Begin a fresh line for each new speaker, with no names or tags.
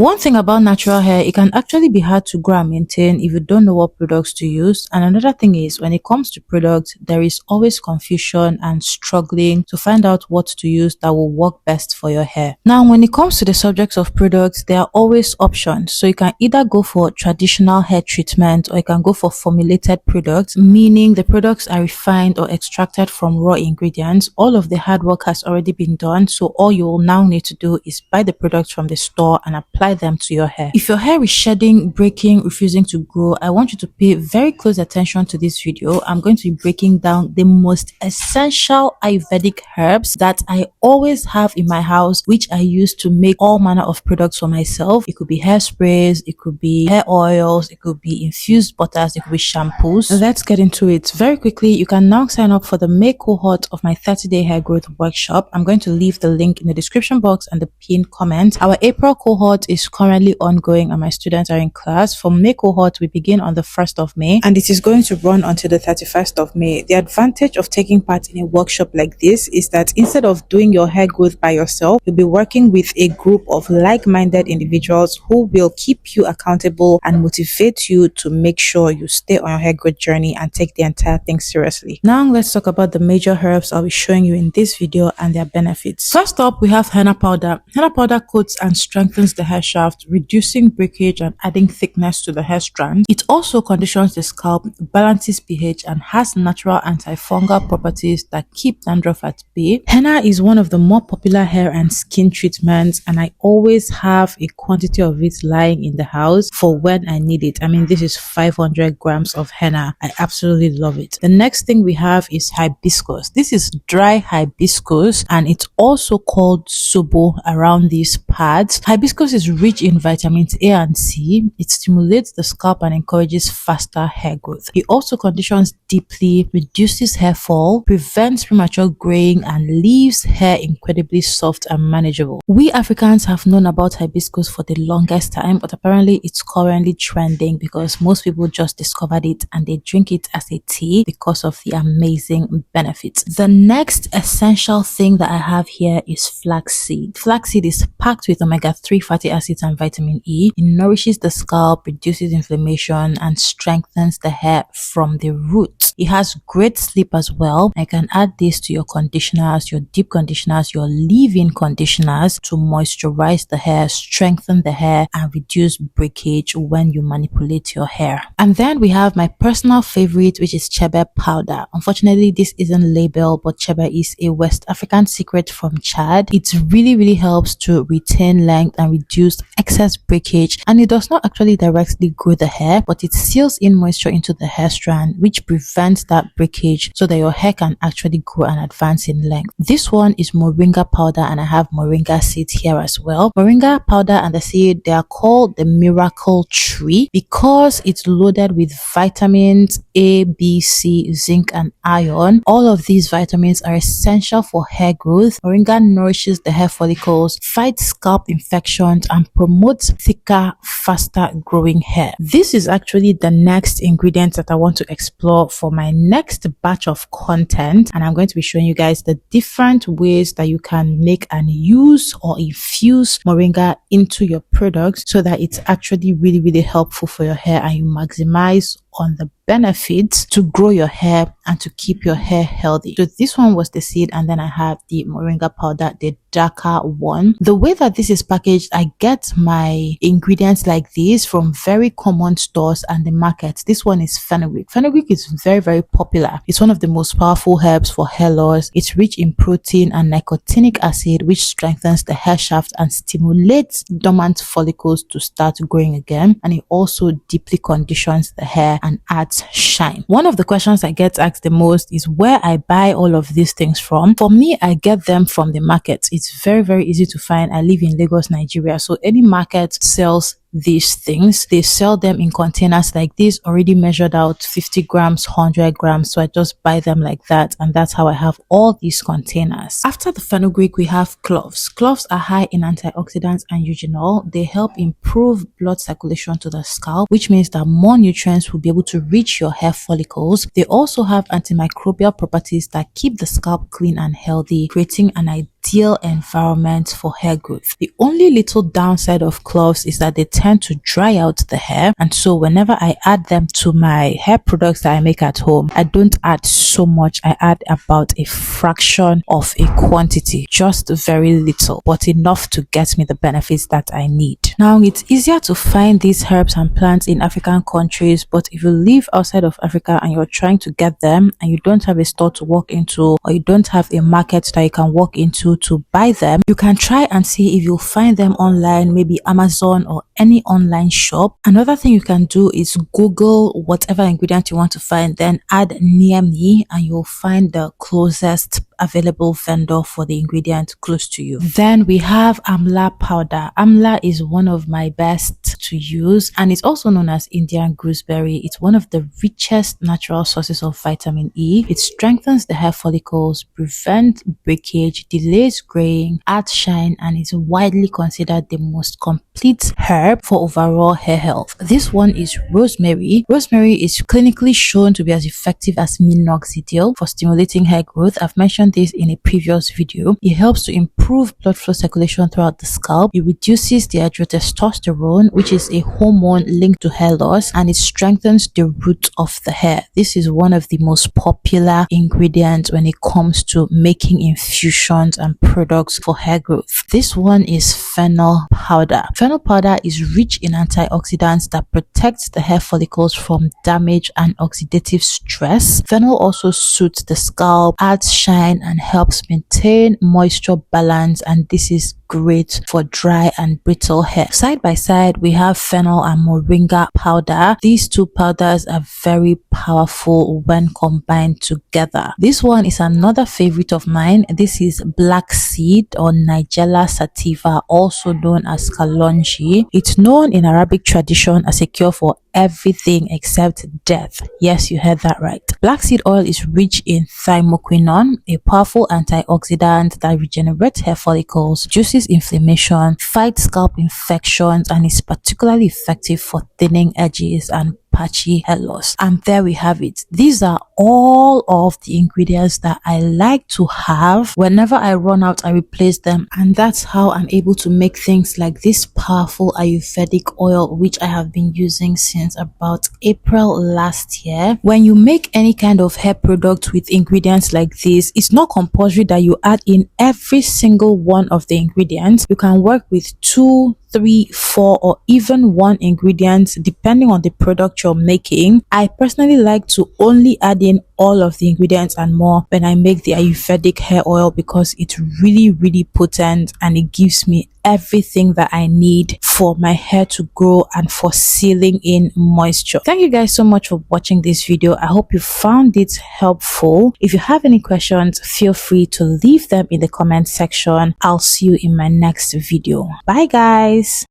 One thing about natural hair, it can actually be hard to grow and maintain if you don't know what products to use. And another thing is, when it comes to products, there is always confusion and struggling to find out what to use that will work best for your hair. Now, when it comes to the subjects of products, there are always options. So you can either go for traditional hair treatment or you can go for formulated products, meaning the products are refined or extracted from raw ingredients. All of the hard work has already been done. So all you will now need to do is buy the products from the store and apply them to your hair. If your hair is shedding, breaking, refusing to grow, I want you to pay very close attention to this video. I'm going to be breaking down the most essential Ayurvedic herbs that I always have in my house, which I use to make all manner of products for myself. It could be hairsprays, it could be hair oils, it could be infused butters, it could be shampoos. Let's get into it very quickly. You can now sign up for the May cohort of my 30-day hair growth workshop. I'm going to leave the link in the description box and the pinned comment. Our April cohort is currently ongoing and my students are in class. For May cohort, we begin on the 1st of May and it is going to run until the 31st of May. The advantage of taking part in a workshop like this is that instead of doing your hair growth by yourself, you'll be working with a group of like-minded individuals who will keep you accountable and motivate you to make sure you stay on your hair growth journey and take the entire thing seriously. Now let's talk about the major herbs I'll be showing you in this video and their benefits. First up, we have henna powder. Henna powder coats and strengthens the hair shaft, reducing breakage and adding thickness to the hair strand. It also conditions the scalp, balances pH, and has natural antifungal properties that keep dandruff at bay. Henna is one of the more popular hair and skin treatments, and I always have a quantity of it lying in the house for when I need it. I mean, this is 500 grams of henna. I absolutely love it. The next thing we have is hibiscus. This is dry hibiscus and it's also called sobo around these parts. Hibiscus is rich in vitamins A and C. It stimulates the scalp and encourages faster hair growth. It also conditions deeply, reduces hair fall, prevents premature graying, and leaves hair incredibly soft and manageable. We Africans have known about hibiscus for the longest time, but apparently it's currently trending because most people just discovered it and they drink it as a tea because of the amazing benefits. The next essential thing that I have here is flaxseed. Flaxseed is packed with omega-3 fatty acids and vitamin E. It nourishes the scalp, reduces inflammation, and strengthens the hair from the root. It has great sleep as well. I can add this to your conditioners, your deep conditioners, your leave-in conditioners to moisturize the hair, strengthen the hair, and reduce breakage when you manipulate your hair. And then we have my personal favorite, which is Chebe powder. Unfortunately, this isn't labeled, but Chebe is a West African secret from Chad. It really helps to retain length and reduce excess breakage, and it does not actually directly grow the hair, but it seals in moisture into the hair strand, which prevents that breakage so that your hair can actually grow and advance in length. This one is Moringa powder, and I have Moringa seed here as well. Moringa powder and the seed, they are called the miracle tree because it's loaded with vitamins A, B, C, zinc, and iron. All of these vitamins are essential for hair growth. Moringa nourishes the hair follicles, fights scalp infections, and promotes thicker, faster growing hair. This is actually the next ingredient that I want to explore for my next batch of content, and I'm going to be showing you guys the different ways that you can make and use or infuse moringa into your products so that it's actually really helpful for your hair and you maximize on the benefits to grow your hair and to keep your hair healthy. So this one was the seed, and then I have the moringa powder, the darker one. The way that this is packaged, I get my ingredients like this from very common stores and the markets. This one is fenugreek. Fenugreek is very popular. It's one of the most powerful herbs for hair loss. It's rich in protein and nicotinic acid, which strengthens the hair shaft and stimulates dormant follicles to start growing again, and it also deeply conditions the hair and adds shine. One of the questions I get asked the most is where I buy all of these things from. For me, I get them from the market. It's very easy to find. I live in Lagos, Nigeria, so any market sells these things. They sell them in containers like this, already measured out 50 grams, 100 grams. So I just buy them like that, and that's how I have all these containers. After the fenugreek, we have cloves. Cloves are high in antioxidants and eugenol. They help improve blood circulation to the scalp, which means that more nutrients will be able to reach your hair follicles. They also have antimicrobial properties that keep the scalp clean and healthy, creating an ideal environment for hair growth. The only little downside of cloves is that they tend to dry out the hair, and so whenever I add them to my hair products that I make at home, I don't add so much. I add about a fraction of a quantity, just very little, but enough to get me the benefits that I need. Now, it's easier to find these herbs and plants in African countries, but if you live outside of Africa and you're trying to get them and you don't have a store to walk into, or you don't have a market that you can walk into to buy them, you can try and see if you'll find them online, maybe Amazon or any online shop. Another thing you can do is Google whatever ingredient you want to find, then add near me, and you'll find the closest available vendor for the ingredient close to you. Then we have Amla powder. Amla is one of my best to use, and it's also known as Indian gooseberry. It's one of the richest natural sources of vitamin E. It strengthens the hair follicles, prevents breakage, delays graying, adds shine, and is widely considered the most complete herb for overall hair health. This one is rosemary. Rosemary is clinically shown to be as effective as minoxidil for stimulating hair growth. I've mentioned this in a previous video. It helps to improve blood flow circulation throughout the scalp. It reduces the testosterone, which is a hormone linked to hair loss, and it strengthens the root of the hair. This is one of the most popular ingredients when it comes to making infusions and products for hair growth. This one is fennel powder. Fennel powder is rich in antioxidants that protects the hair follicles from damage and oxidative stress. Fennel also soothes the scalp, adds shine, and helps maintain moisture balance, and this is great for dry and brittle hair. Side by side, we have fennel and moringa powder. These two powders are very powerful when combined together. This one is another favorite of mine. This is Flaxseed or Nigella sativa, also known as kalonji. It's known in Arabic tradition as a cure for everything except death. Yes, you heard that right. Flaxseed oil is rich in thymoquinone, a powerful antioxidant that regenerates hair follicles, reduces inflammation, fights scalp infections, and is particularly effective for thinning edges and patchy hair loss. And there we have it. These are all of the ingredients that I like to have. Whenever I run out, I replace them, and that's how I'm able to make things like this powerful Ayurvedic oil, which I have been using since about April last year. When you make any kind of hair product with ingredients like this, it's not compulsory that you add in every single one of the ingredients. You can work with 2, 3, 4, or even 1 ingredient depending on the product you're making. I personally like to only add in all of the ingredients and more when I make the Ayurvedic hair oil, because it's really potent and it gives me everything that I need for my hair to grow and for sealing in moisture. Thank you guys so much for watching this video. I hope you found it helpful. If you have any questions, feel free to leave them in the comment section. I'll see you in my next video. Bye guys.